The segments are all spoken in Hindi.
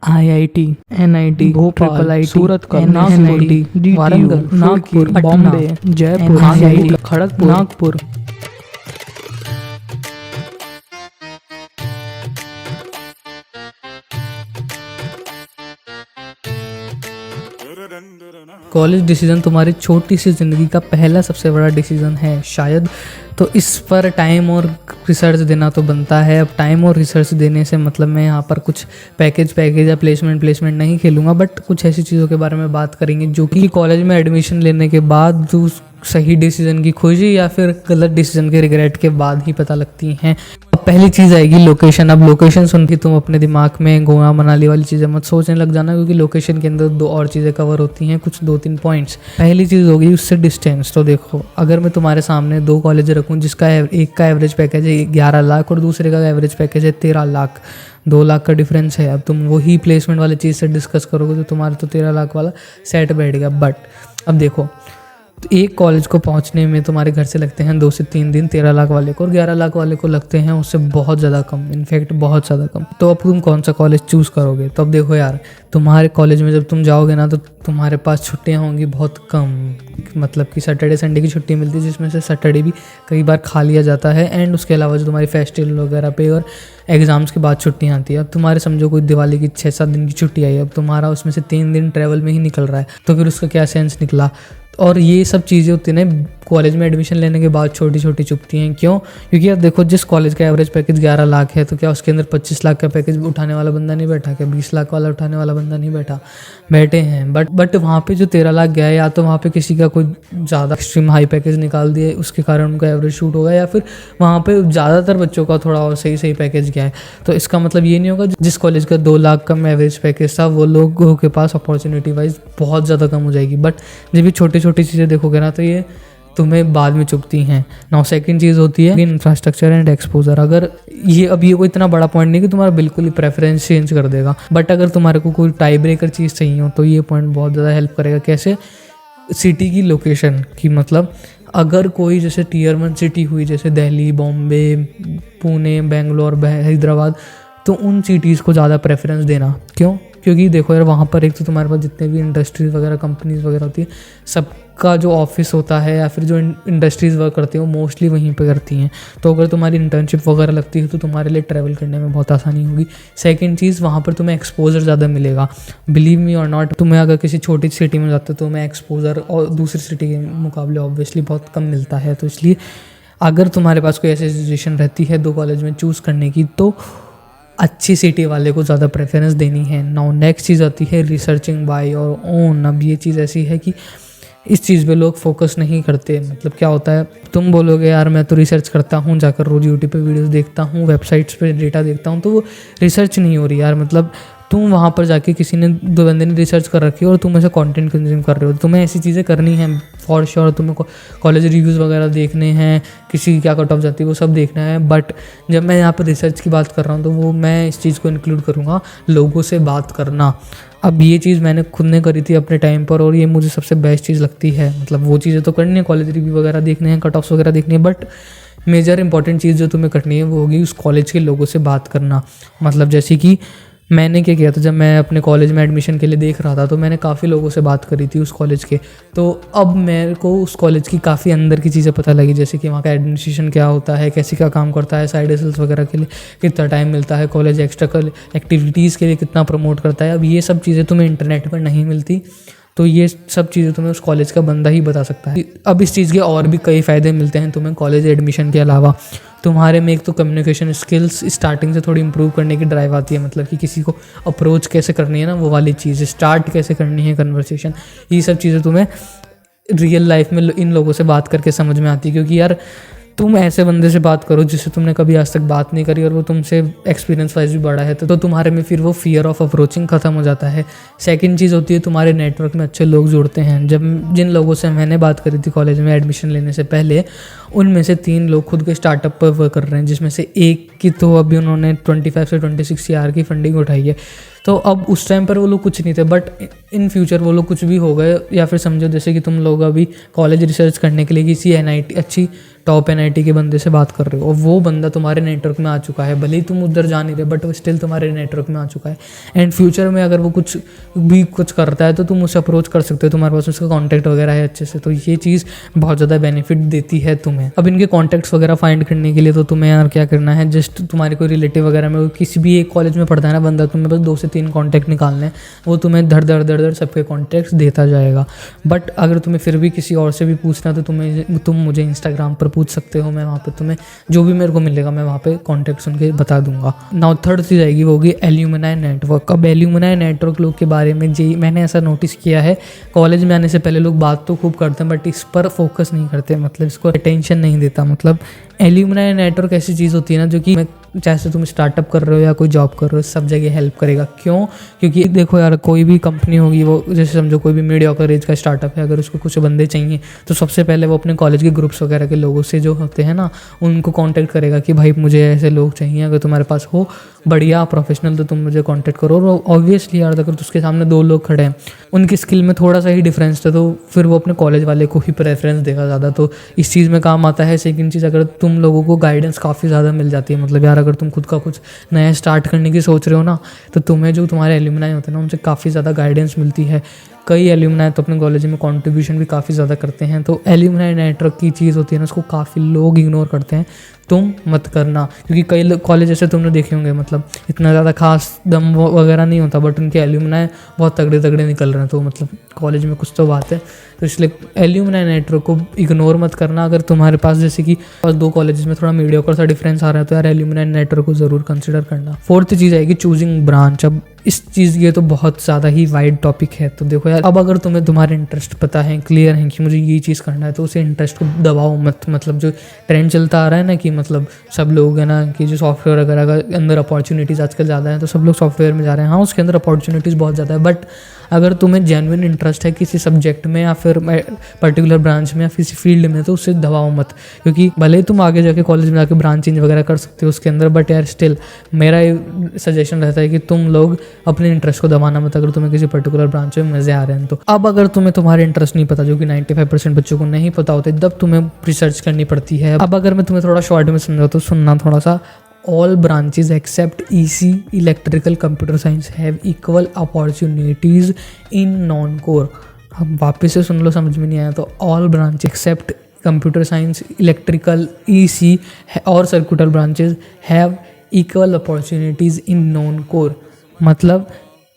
IIT, NIT, भोपाल, IIT, सूरत, NIT, DTU, Warangal, Nagpur, Patna, Bombay, Jaipur, IIT, Kharagpur, Nagpur. College decision तुम्हारी छोटी सी ज़िंदगी का पहला सबसे बड़ा डिसीजन है शायद, तो इस पर टाइम और रिसर्च देना तो बनता है। अब टाइम और रिसर्च देने से मतलब मैं यहाँ पर कुछ पैकेज या प्लेसमेंट नहीं खेलूँगा, बट कुछ ऐसी चीज़ों के बारे में बात करेंगे जो कि कॉलेज में एडमिशन लेने के बाद जो सही डिसीजन की खोजी या फिर गलत डिसीजन के रिग्रेट के बाद ही पता लगती हैं। अब पहली चीज़ आएगी लोकेशन। अब लोकेशन सुन के तुम अपने दिमाग में गोवा मनाली वाली चीज़ें मत सोचने लग जाना, क्योंकि लोकेशन के अंदर दो और चीज़ें कवर होती हैं, कुछ 2-3 पॉइंट्स। पहली चीज़ होगी उससे डिस्टेंस। तो देखो, अगर मैं तुम्हारे सामने 2 कॉलेज रखूँ जिसका एक का एवरेज पैकेज है 11 लाख और दूसरे का एवरेज पैकेज है 13 लाख, 2 लाख का डिफरेंस है। अब तुम वही प्लेसमेंट वाली चीज़ से डिस्कस करोगे तो तुम्हारा तो 13 लाख वाला सेट बैठेगा। बट अब देखो, तो एक कॉलेज को पहुंचने में तुम्हारे घर से लगते हैं 2 से 3 दिन 13 लाख वाले को, और 11 लाख वाले को लगते हैं उससे बहुत ज़्यादा कम, इनफैक्ट बहुत ज़्यादा कम। तो अब तुम कौन सा कॉलेज चूज़ करोगे? तो अब देखो यार, तुम्हारे कॉलेज में जब तुम जाओगे ना तो तुम्हारे पास छुट्टियां होंगी बहुत कम, मतलब कि सैटरडे संडे की छुट्टी मिलती है, जिसमें से सैटरडे भी कई बार खा लिया जाता है। एंड उसके अलावा जो तुम्हारी फेस्टिवल वगैरह पे और एग्ज़ाम्स के बाद छुट्टियां आती है। अब तुम्हारे समझो कोई दिवाली की 6-7 दिन की छुट्टी आई, अब तुम्हारा उसमें से 3 दिन ट्रैवल में ही निकल रहा है, तो फिर उसका क्या सेंस निकला? और ये सब चीज़ें होती हैं ना कॉलेज में एडमिशन लेने के बाद, छोटी छोटी चुभती हैं। क्यों? क्योंकि यार देखो, जिस कॉलेज का एवरेज पैकेज 11 लाख है, तो क्या उसके अंदर 25 लाख का पैकेज उठाने वाला बंदा नहीं बैठा? क्या 20 लाख वाला उठाने वाला बंदा नहीं बैठे हैं? बट वहाँ पे जो 13 लाख गया है, या तो वहाँ पे किसी का कोई ज़्यादा एक्सट्रीम हाई पैकेज निकाल दिया, उसके कारण उनका एवरेज शूट होगा, या फिर वहाँ पे ज़्यादातर बच्चों का थोड़ा और सही पैकेज गया है। तो इसका मतलब ये नहीं होगा जिस कॉलेज का 2 लाख का एवरेज पैकेज था वो लोगों के पास अपॉर्चुनिटी वाइज बहुत ज़्यादा कम हो जाएगी। बट जब भी छोटी छोटी चीज़ें देखोगे ना तो ये तुम्हें बाद में चुभती हैं। नाउ सेकंड चीज़ होती है इंफ्रास्ट्रक्चर एंड एक्सपोजर। अगर ये कोई इतना बड़ा पॉइंट नहीं कि तुम्हारा बिल्कुल ही प्रेफरेंस चेंज कर देगा, बट अगर तुम्हारे को कोई टाई ब्रेकर चीज़ चाहिए हो तो ये पॉइंट बहुत ज़्यादा हेल्प करेगा। कैसे? सिटी की लोकेशन की, मतलब अगर कोई जैसे टियर 1 सिटी हुई, जैसे दिल्ली, बॉम्बे, पुणे, बेंगलोर, हैदराबाद, तो उन सिटीज़ को ज़्यादा प्रेफरेंस देना। क्यों? क्योंकि देखो यार, वहाँ पर एक तो तुम्हारे पास जितने भी इंडस्ट्रीज़ वगैरह, कंपनीज़ वगैरह होती है, सबका जो ऑफिस होता है या फिर जो इंडस्ट्रीज़ वर्क करती हैं वो मोस्टली वहीं पे करती हैं। तो अगर तुम्हारी इंटर्नशिप वगैरह लगती है तो तुम्हारे लिए ट्रैवल करने में बहुत आसानी होगी। सेकंड चीज़, वहाँ पर तुम्हें एक्सपोजर ज़्यादा मिलेगा। बिलीव मी और नॉट, तुम्हें अगर किसी छोटी सिटी में जाते हो तो तुम्हें एक्सपोजर और दूसरी सिटी के मुकाबले ऑब्वियसली बहुत कम मिलता है। तो इसलिए अगर तुम्हारे पास कोई ऐसी सिचुएशन रहती है 2 कॉलेज में चूज़ करने की, तो अच्छी सिटी वाले को ज़्यादा प्रेफरेंस देनी है। नाउ नेक्स्ट चीज़ आती है रिसर्चिंग बाय और ओन। अब ये चीज़ ऐसी है कि इस चीज़ पे लोग फोकस नहीं करते। मतलब क्या होता है, तुम बोलोगे यार मैं तो रिसर्च करता हूँ, जाकर रोज़ यूट्यूब पे वीडियोस देखता हूँ, वेबसाइट्स पे डेटा देखता हूँ, तो वो रिसर्च नहीं हो रही यार। मतलब तुम वहाँ पर जाके किसी ने 2 बंदे ने रिसर्च कर रखी है और तुम ऐसा कंटेंट कंज्यूम कर रहे हो। तुम्हें ऐसी चीज़ें करनी है फॉर श्योर। तुम्हें कॉलेज रिव्यूज़ वगैरह देखने हैं, किसी की क्या कट ऑफ जाती है वो सब देखना है। बट जब मैं यहाँ पर रिसर्च की बात कर रहा हूँ तो वो मैं इस चीज़ को इंक्लूड करूँगा, लोगों से बात करना। अब ये चीज़ मैंने खुद ने करी थी अपने टाइम पर और ये मुझे सबसे बेस्ट चीज़ लगती है। मतलब वो चीज़ें तो करनी है, कॉलेज रिव्यू वगैरह देखने हैं, कट ऑफ्स वगैरह देखनी है, बट मेजर इंपॉर्टेंट चीज़ जो तुम्हें करनी है वो होगी उस कॉलेज के लोगों से बात करना। मतलब जैसे कि मैंने क्या किया था, जब मैं अपने कॉलेज में एडमिशन के लिए देख रहा था तो मैंने काफ़ी लोगों से बात करी थी उस कॉलेज के। तो अब मेरे को उस कॉलेज की काफ़ी अंदर की चीज़ें पता लगी, जैसे कि वहाँ का एडमिनिस्ट्रेशन क्या होता है, कैसे क्या काम करता है, साइड हसल्स वगैरह के लिए कितना टाइम मिलता है, कॉलेज एक्स्ट्रा एक्टिविटीज़ के लिए कितना प्रमोट करता है। अब ये सब चीज़ें तुम्हें इंटरनेट पर नहीं मिलती, तो ये सब चीज़ें तुम्हें उस कॉलेज का बंदा ही बता सकता है। अब इस चीज़ के और भी कई फ़ायदे मिलते हैं तुम्हें कॉलेज एडमिशन के अलावा। तुम्हारे में एक तो कम्युनिकेशन स्किल्स स्टार्टिंग से थोड़ी इंप्रूव करने की ड्राइव आती है। मतलब कि किसी को अप्रोच कैसे करनी है ना, वो वाली चीज़, स्टार्ट कैसे करनी है कन्वर्सेशन, ये सब चीज़ें तुम्हें रियल लाइफ में इन लोगों से बात करके समझ में आती है। क्योंकि यार तुम ऐसे बंदे से बात करो जिससे तुमने कभी आज तक बात नहीं करी और वो तुमसे एक्सपीरियंस वाइज भी बड़ा है, तो तुम्हारे में फिर वो फियर ऑफ अप्रोचिंग ख़त्म हो जाता है। सेकंड चीज़ होती है तुम्हारे नेटवर्क में अच्छे लोग जुड़ते हैं। जब जिन लोगों से मैंने बात करी थी कॉलेज में एडमिशन लेने से पहले, उनमें से 3 लोग खुद के स्टार्टअप पर वर्क कर रहे हैं, जिसमें से एक की तो अभी उन्होंने 25 से 26 CR की फंडिंग उठाई है। तो अब उस टाइम पर वो लोग कुछ नहीं थे, बट इन फ्यूचर वो लोग कुछ भी हो गए। या फिर समझो जैसे कि तुम लोग अभी कॉलेज रिसर्च करने के लिए किसी NIT अच्छी टॉप NIT के बंदे से बात कर रहे हो और वो बंदा तुम्हारे नेटवर्क में आ चुका है, भले ही तुम उधर जा नहीं रहे बट वो स्टिल तुम्हारे नेटवर्क में आ चुका है। एंड फ्यूचर में अगर वो कुछ करता है तो तुम उसे अप्रोच कर सकते हो, तुम्हारे पास उसका कॉन्टैक्ट वगैरह है अच्छे से, तो ये चीज़ बहुत ज़्यादा बेनिफिट देती है तुम्हें। अब इनके कॉन्टैक्ट्स वगैरह फाइंड करने के लिए तो तुम्हें यार क्या करना है, जस्ट तुम्हारे कोई रिलेटिव वगैरह में किसी भी एक कॉलेज में पढ़ता है ना बंदा, तुम्हें बस 2 से 3 कॉन्टैक्ट निकालने हैं, वो तुम्हें धड़ धड़ सबके कॉन्टैक्ट्स देता जाएगा। बट अगर तुम्हें फिर भी किसी और से भी पूछना तो तुम मुझे इंस्टाग्राम पर पूछ सकते हो, मैं वहाँ पे तुम्हें जो भी मेरे को मिलेगा मैं वहाँ पे कॉन्टैक्ट्स उनके बता दूंगा। नाउ थर्ड चीज़ आएगी वो होगी एल्यूमिनाई नेटवर्क। अब एल्यूमिनाई नेटवर्क लोग के बारे में मैंने ऐसा नोटिस किया है, कॉलेज में आने से पहले लोग बात तो खूब करते हैं बट इस पर फोकस नहीं करते, मतलब इसको अटेंशन नहीं देता। मतलब एल्यूमिनाई नेटवर्क ऐसी चीज़ होती है ना जो कि जैसे तुम स्टार्टअप कर रहे हो या कोई जॉब कर रहे हो सब जगह हेल्प करेगा। क्यों? क्योंकि देखो यार, कोई भी कंपनी होगी, वो जैसे समझो कोई भी मीडियोकर एज का स्टार्टअप है, अगर उसको कुछ बंदे चाहिए तो सबसे पहले वो अपने कॉलेज के ग्रुप्स वगैरह के लोगों से जो होते हैं ना उनको कांटेक्ट करेगा कि भाई मुझे ऐसे लोग चाहिए, अगर तुम्हारे पास हो बढ़िया प्रोफेशनल तो तुम मुझे कांटेक्ट करो। और ऑब्वियसली यार अगर उसके सामने 2 लोग खड़े हैं, उनकी स्किल में थोड़ा सा ही डिफरेंस था तो फिर वो अपने कॉलेज वाले को ही प्रेफरेंस देगा ज़्यादा, तो इस चीज़ में काम आता है। सेकंड चीज़, अगर तुम लोगों को गाइडेंस काफ़ी ज़्यादा मिल जाती है, मतलब यार अगर तुम खुद का कुछ नया स्टार्ट करने की सोच रहे हो ना तो तुम्हें जो तुम्हारे एल्यूमिनाई होते हैं ना उनसे काफ़ी ज़्यादा गाइडेंस मिलती है। कई एल्यूमिनाई तो अपने कॉलेज में कंट्रीब्यूशन भी काफ़ी ज़्यादा करते हैं, तो एल्यूमिनाई नेटवर्क की चीज़ होती है ना उसको काफ़ी लोग इग्नोर करते हैं, तुम मत करना। क्योंकि कई कॉलेज ऐसे तुमने देखे होंगे मतलब इतना ज़्यादा खास दम वगैरह नहीं होता बट उनके एल्यूमिनाई बहुत तगड़े तगड़े निकल रहे हैं, तो मतलब कॉलेज में कुछ तो बात है। तो इसलिए एल्यूमिनाई नेटवर्क को इग्नोर मत करना। अगर तुम्हारे पास जैसे कि 2 कॉलेजेस में थोड़ा मीडियोकर सा डिफरेंस आ रहा है तो यार एल्यूमिनाई नेटवर्क को ज़रूर कंसिडर करना। फोर्थ चीज़ आएगी चूजिंग ब्रांच। अब इस चीज़ ये तो बहुत ज़्यादा ही वाइड टॉपिक है, तो देखो यार अब अगर तुम्हें तुम्हारे इंटरेस्ट पता है, क्लियर है कि मुझे ये चीज़ करना है, तो उसे इंटरेस्ट को दबाओ मत। मतलब जो ट्रेंड चलता आ रहा है ना कि मतलब सब लोग है ना कि जो सॉफ्टवेयर वगैरह के अंदर अपॉर्चुनिटीज़ आजकल ज़्यादा है तो सब लोग सॉफ्टवेयर में जा रहे हैं। हाँ, उसके अंदर अपॉर्चुनिटीज़ बहुत ज़्यादा है, बट अगर तुम्हें जेन्युइन इंटरेस्ट है किसी सब्जेक्ट में या फिर पर्टिकुलर ब्रांच में या किसी फील्ड में तो उससे दबाओ मत। क्योंकि भले ही तुम आगे जाके कॉलेज में जाके ब्रांच चेंज वगैरह कर सकते हो उसके अंदर, बट यार स्टिल मेरा सजेशन रहता है कि तुम लोग अपने इंटरेस्ट को दबाना मत अगर तुम्हें किसी पर्टिकुलर ब्रांच में मज़े आ रहे हैं तो। अब अगर तुम्हें तुम्हारे इंटरेस्ट नहीं पता, जो कि 95% बच्चों को नहीं पता होते, तब तुम्हें रिसर्च करनी पड़ती है। अब अगर मैं तुम्हें थोड़ा शॉर्ट में समझाऊँ तो सुनना थोड़ा सा। All branches except EC electrical computer science have equal opportunities in non-core। अब वापस से सुन लो, समझ में नहीं आया तो all branches except computer science, electrical, EC और circuitous branches have equal opportunities in non-core। मतलब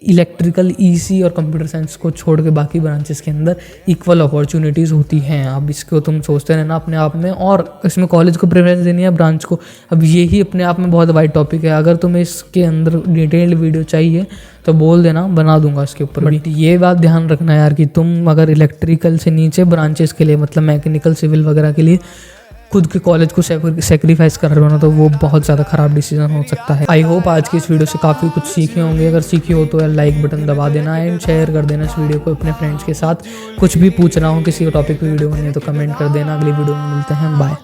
इलेक्ट्रिकल, ईसी और कंप्यूटर साइंस को छोड़ के बाकी ब्रांचेस के अंदर इक्वल अपॉर्चुनिटीज़ होती हैं। अब इसको तुम सोचते रहना अपने आप में, और इसमें कॉलेज को प्रेफरेंस देनी है ब्रांच को। अब यही अपने आप में बहुत वाइड टॉपिक है। अगर तुम्हें इसके अंदर डिटेल्ड वीडियो चाहिए तो बोल देना, बना दूंगा इसके ऊपर। बट ये बात ध्यान रखना यार कि तुम अगर इलेक्ट्रिकल से नीचे ब्रांचेस के लिए मतलब मैकेनिकल, सिविल वगैरह के लिए खुद के कॉलेज को सेक्रीफाइस कर रहे हो ना तो वो बहुत ज़्यादा ख़राब डिसीजन हो सकता है। आई होप आज की इस वीडियो से काफ़ी कुछ सीखे होंगे। अगर सीखे हो तो यार लाइक बटन दबा देना एंड शेयर कर देना इस वीडियो को अपने फ्रेंड्स के साथ। कुछ भी पूछना हो, किसी टॉपिक पे वीडियो बनी है तो कमेंट कर देना। अगली वीडियो में मिलते हैं, बाय।